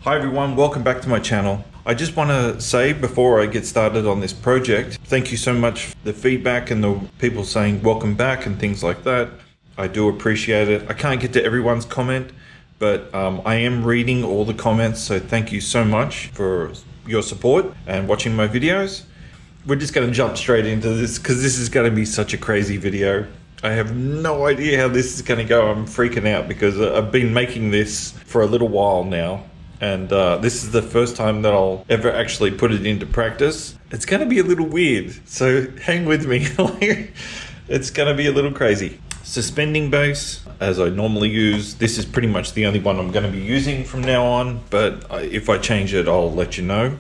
Hi everyone, welcome back to my channel. I just want to say before I get started on this project, thank you so much for the feedback and the people saying welcome back and things like that. I do appreciate it. I can't get to everyone's comment, but I am reading all the comments, so thank you so much for your support and watching my videos. We're just going to jump straight into this because this is going to be such a crazy video. I have no idea how this is going to go. I'm freaking out because I've been making this for a little while now. And this is the first time that I'll ever actually put it into practice. It's going to be a little weird, so hang with me. It's going to be a little crazy. Suspending base, as I normally use. This is pretty much the only one I'm going to be using from now on, but if I change it, I'll let you know.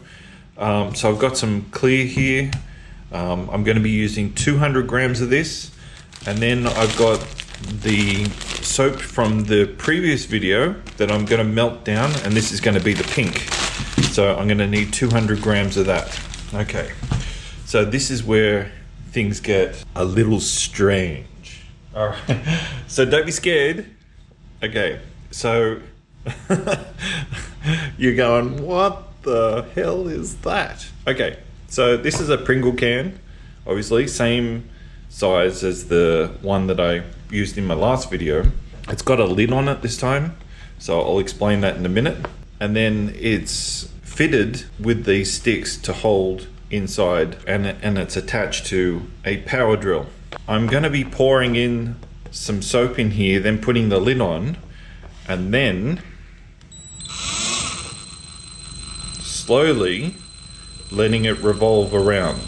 So I've got some clear here. I'm going to be using 200 grams of this. And then I've got the soap from the previous video that I'm going to melt down, and this is going to be the pink. So I'm going to need 200 grams of that. Okay, so this is where things get a little strange. All right, so don't be scared. Okay, so you're going, what the hell is that? Okay, so this is a Pringle can, obviously, same size as the one that I used in my last video. It's got a lid on it this time, so I'll explain that in a minute. And then it's fitted with these sticks to hold inside, and it's attached to a power drill. I'm going to be pouring in some soap in here, then putting the lid on, and then slowly letting it revolve around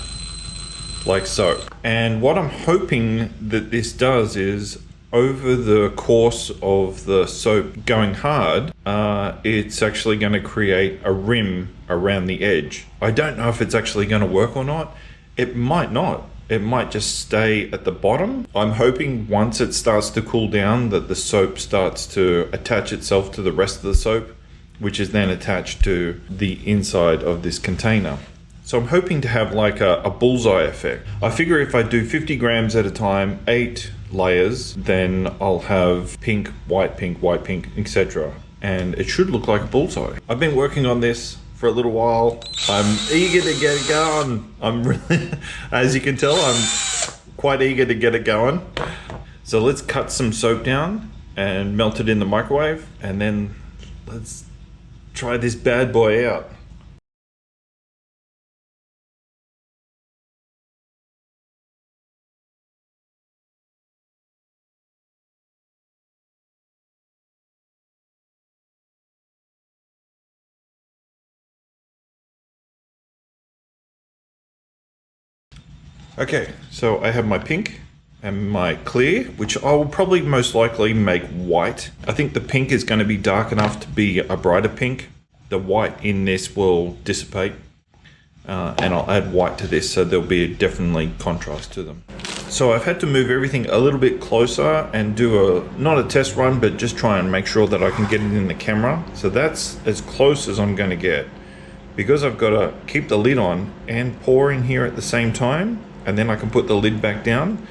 like so. And what I'm hoping that this does is, over the course of the soap going hard, it's actually going to create a rim around the edge. I don't know if it's actually going to work or not. It might not. It might just stay at the bottom. I'm hoping once it starts to cool down that the soap starts to attach itself to the rest of the soap, which is then attached to the inside of this container. So I'm hoping to have like a bullseye effect. I figure if I do 50 grams at a time, 8 layers, then I'll have pink, white, etc. And it should look like a bullseye. I've been working on this for a little while. I'm eager to get it going. I'm really, as you can tell, I'm quite eager to get it going. So let's cut some soap down and melt it in the microwave, and then let's try this bad boy out. Okay, so I have my pink and my clear, which I will probably most likely make white. I think the pink is going to be dark enough to be a brighter pink. The white in this will dissipate, and I'll add white to this, so there'll be definitely contrast to them. So I've had to move everything a little bit closer and do not a test run, but just try and make sure that I can get it in the camera. So that's as close as I'm going to get, because I've got to keep the lid on and pour in here at the same time, and then I can put the lid back down.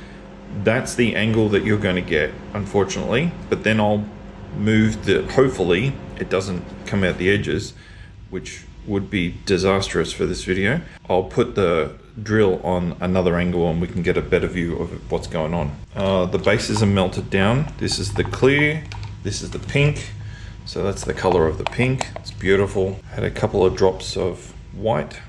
That's the angle that you're going to get, unfortunately. But then I'll move hopefully it doesn't come out the edges, which would be disastrous for this video. I'll put the drill on another angle and we can get a better view of what's going on. The bases are melted down. This is the clear, this is the pink. So that's the color of the pink. It's beautiful. Had a couple of drops of white.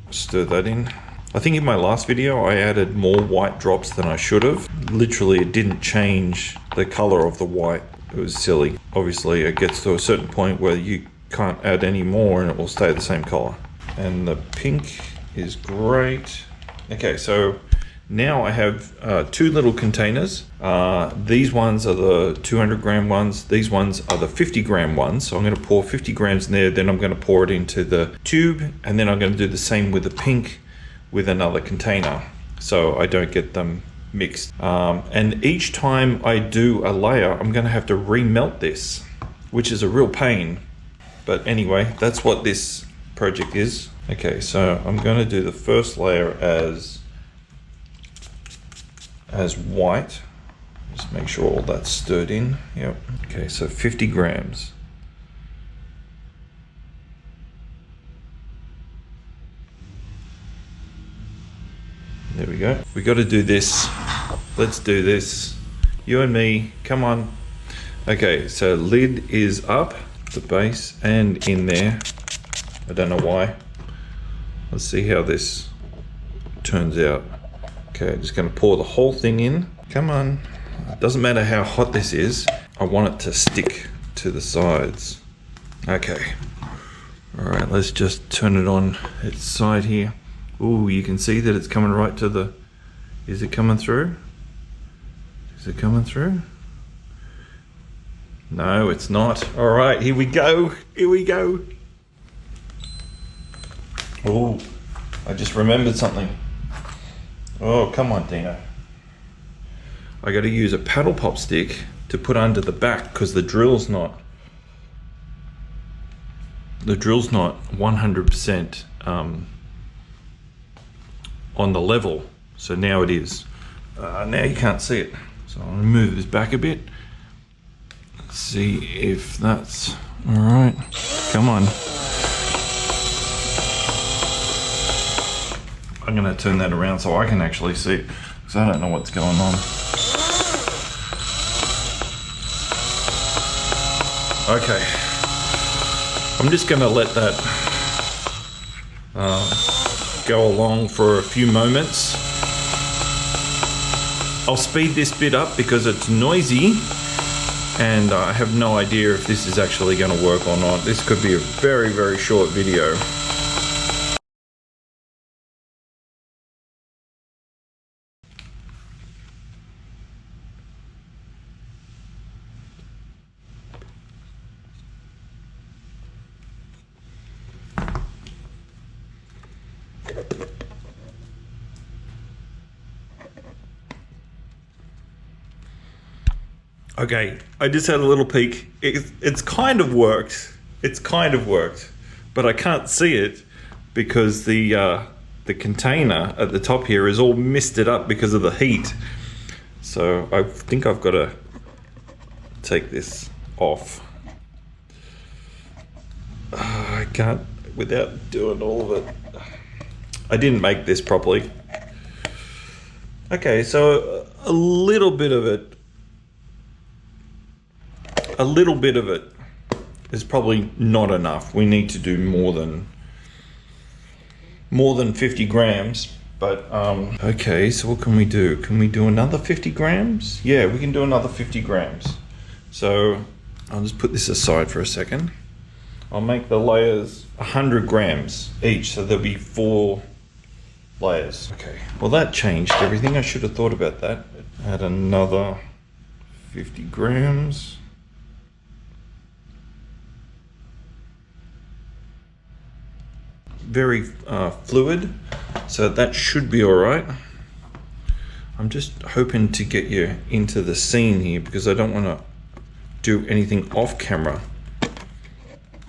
Stir that in. I think in my last video I added more white drops than I should have. Literally, it didn't change the color of the white. It was silly. Obviously it gets to a certain point where you can't add any more and it will stay the same color. And the pink is great. Okay, so now I have 2 little containers. These ones are the 200 gram ones. These ones are the 50 gram ones. So I'm going to pour 50 grams in there. Then I'm going to pour it into the tube. And then I'm going to do the same with the pink with another container, so I don't get them mixed. And each time I do a layer, I'm going to have to remelt this, which is a real pain. But anyway, that's what this project is. Okay, so I'm going to do the first layer as white. Just make sure all that's stirred in. Yep. Okay, so 50 grams. There we go. We got to do this. Let's do this. You and me, come on. Okay, so lid is up, the base, and in there. I don't know why. Let's see how this turns out. Okay, just gonna pour the whole thing in. Come on. It doesn't matter how hot this is. I want it to stick to the sides. Okay. All right, let's just turn it on its side here. Ooh, you can see that it's coming right to the... Is it coming through? Is it coming through? No, it's not. All right, here we go. Here we go. Oh, I just remembered something. Oh, come on, Dino. I got to use a paddle pop stick to put under the back because the drill's not 100% on the level. So now it is. Now you can't see it. So I'm gonna move this back a bit. Let's see if that's all right. Come on. I'm gonna turn that around so I can actually see it because I don't know what's going on. Okay. I'm just gonna let that go along for a few moments. I'll speed this bit up because it's noisy and I have no idea if this is actually going to work or not. This could be a very, very short video. Okay, I just had a little peek. It's kind of worked. It's kind of worked, but I can't see it because the container at the top here is all misted up because of the heat. So I think I've got to take this off. I can't without doing all of it. I didn't make this properly. Okay, so a little bit of it is probably not enough. We need to do more than 50 grams. But okay, so what can we do? Can we do another 50 grams? Yeah, we can do another 50 grams. So I'll just put this aside for a second. I'll make the layers 100 grams each, so there'll be 4 layers. Okay, well that changed everything. I should have thought about that. Add another 50 grams. Very fluid, so that should be all right. I'm just hoping to get you into the scene here because I don't want to do anything off camera.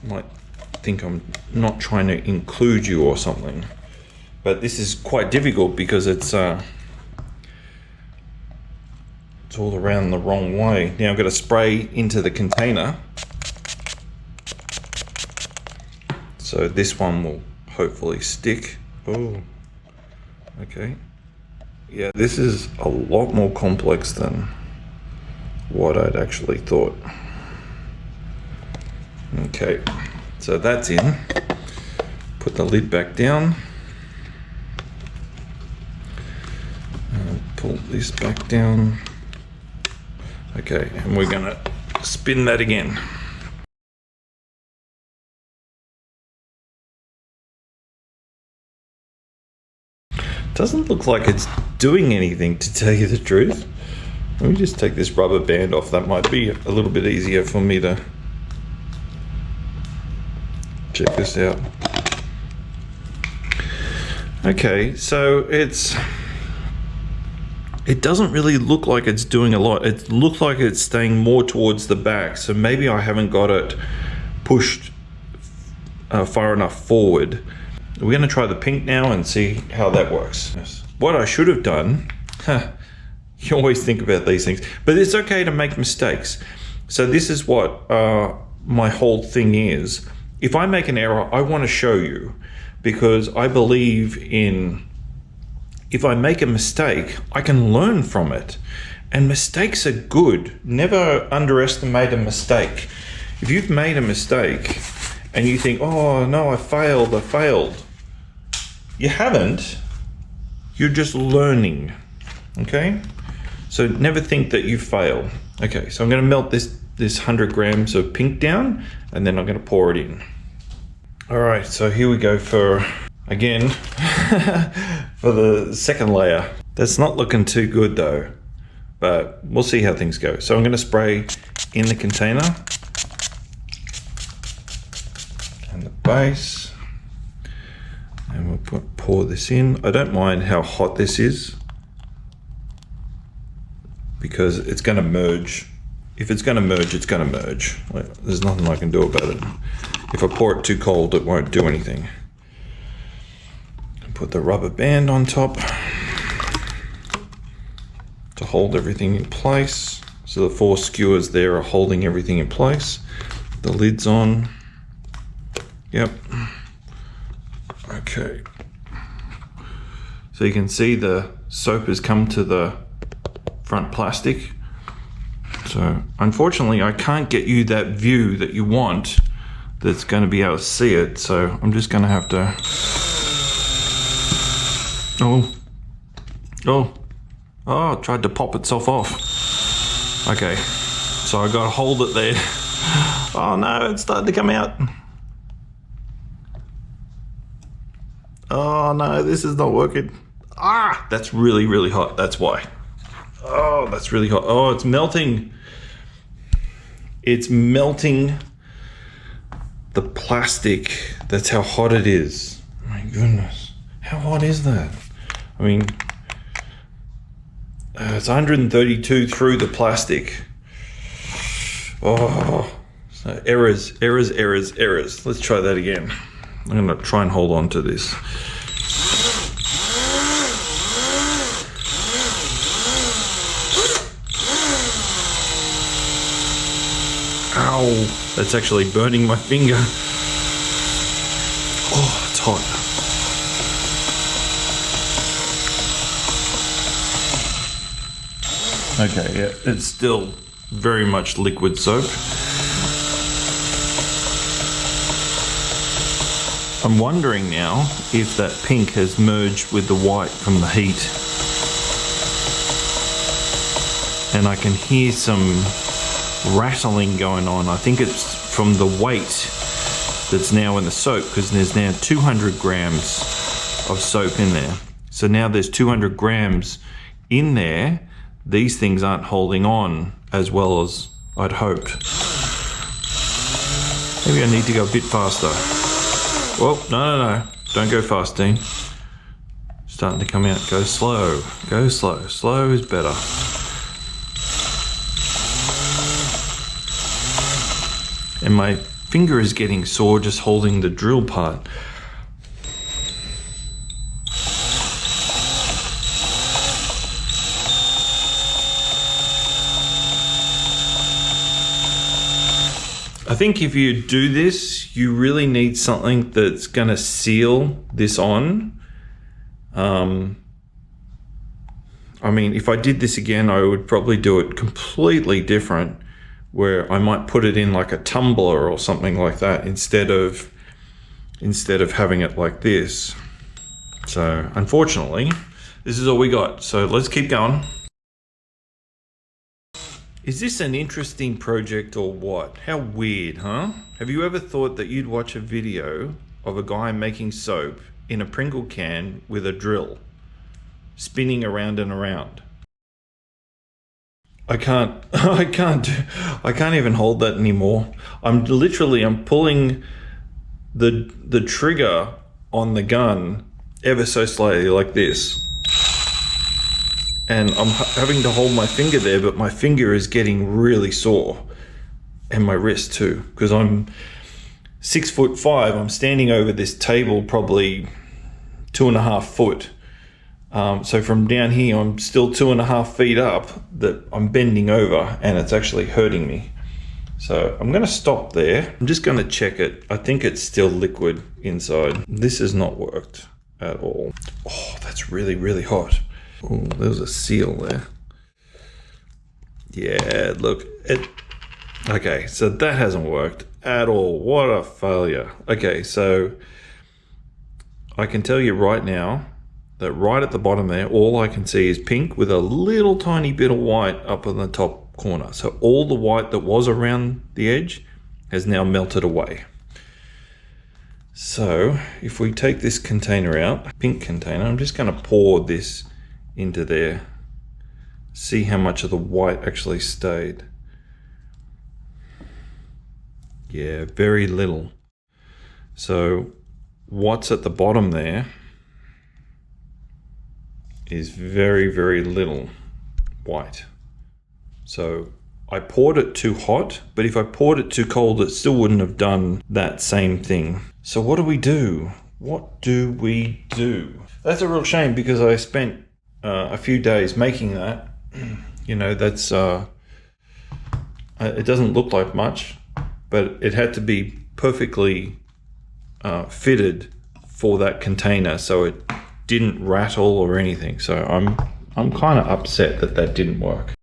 Might think I'm not trying to include you or something, but this is quite difficult because it's all around the wrong way. Now I've got to spray into the container, so this one will hopefully stick. Oh, okay. Yeah, this is a lot more complex than what I'd actually thought. Okay, so that's in. Put the lid back down. And pull this back down. Okay, and we're gonna spin that again. Doesn't look like it's doing anything, to tell you the truth. Let me just take this rubber band off. That might be a little bit easier for me to check this out. Okay, so it doesn't really look like it's doing a lot. It looks like it's staying more towards the back, so maybe I haven't got it pushed far enough forward. We're going to try the pink now and see how that works. What I should have done You always think about these things, but it's okay to make mistakes. So this is what my whole thing is. If I make an error, I want to show you, because I believe in, if I make a mistake, I can learn from it. And mistakes are good. Never underestimate a mistake. If you've made a mistake and you think, oh no, I failed. You haven't. You're just learning, okay? So never think that you failed. Okay, so I'm gonna melt this 100 grams of pink down, and then I'm gonna pour it in. All right, so here we go for, again, for the second layer. That's not looking too good though, but we'll see how things go. So I'm gonna spray in the container and the base, and we'll pour this in. I don't mind how hot this is, because it's gonna merge. If it's gonna merge, it's gonna merge. There's nothing I can do about it. If I pour it too cold, it won't do anything. Put the rubber band on top to hold everything in place. So the 4 skewers there are holding everything in place. The lid's on. Yep. Okay. So you can see the soap has come to the front plastic. So unfortunately, I can't get you that view that you want that's going to be able to see it. So I'm just going to have to... Oh, it tried to pop itself off. Okay, so I got to hold it there. Oh no, it's starting to come out. Oh no, this is not working. Ah, that's really, really hot. That's why. Oh, that's really hot. Oh, it's melting. It's melting the plastic. That's how hot it is. My goodness. How hot is that? I mean, it's 132 through the plastic. Oh, so errors. Let's try that again. I'm gonna try and hold on to this. Ow, that's actually burning my finger. Oh, it's hot. Okay, yeah, it's still very much liquid soap. I'm wondering now if that pink has merged with the white from the heat. And I can hear some rattling going on. I think it's from the weight that's now in the soap, because there's now 200 grams of soap in there. So now there's 200 grams in there. These things aren't holding on as well as I'd hoped. Maybe I need to go a bit faster. Well, no. Don't go fast, Dean. Starting to come out. Go slow. Go slow. Slow is better. And my finger is getting sore just holding the drill part. I think if you do this, you really need something that's going to seal this on. I mean, if I did this again, I would probably do it completely different, where I might put it in like a tumbler or something like that instead of having it like this. So unfortunately, this is all we got. So let's keep going. Is this an interesting project or what? How weird, huh? Have you ever thought that you'd watch a video of a guy making soap in a Pringle can with a drill, spinning around and around? I can't even hold that anymore. I'm pulling the trigger on the gun ever so slightly like this. And I'm having to hold my finger there, but my finger is getting really sore, and my wrist too, because I'm 6'5". I'm standing over this table, probably 2.5 foot. So from down here, I'm still 2.5 feet up, that I'm bending over and it's actually hurting me. So I'm going to stop there. I'm just going to check it. I think it's still liquid inside. This has not worked at all. Oh, that's really, really hot. Oh, there's a seal there. Yeah, look. Okay, so that hasn't worked at all. What a failure. Okay, so I can tell you right now that right at the bottom there, all I can see is pink with a little tiny bit of white up in the top corner. So all the white that was around the edge has now melted away. So if we take this container out, pink container, I'm just going to pour this into there. See how much of the white actually stayed. Yeah, very little. So what's at the bottom there is very, very little white. So I poured it too hot, but if I poured it too cold, it still wouldn't have done that same thing. So what do we do? What do we do? That's a real shame, because I spent a few days making that. You know, that's it doesn't look like much, but it had to be perfectly fitted for that container, so it didn't rattle or anything. So I'm kind of upset that that didn't work.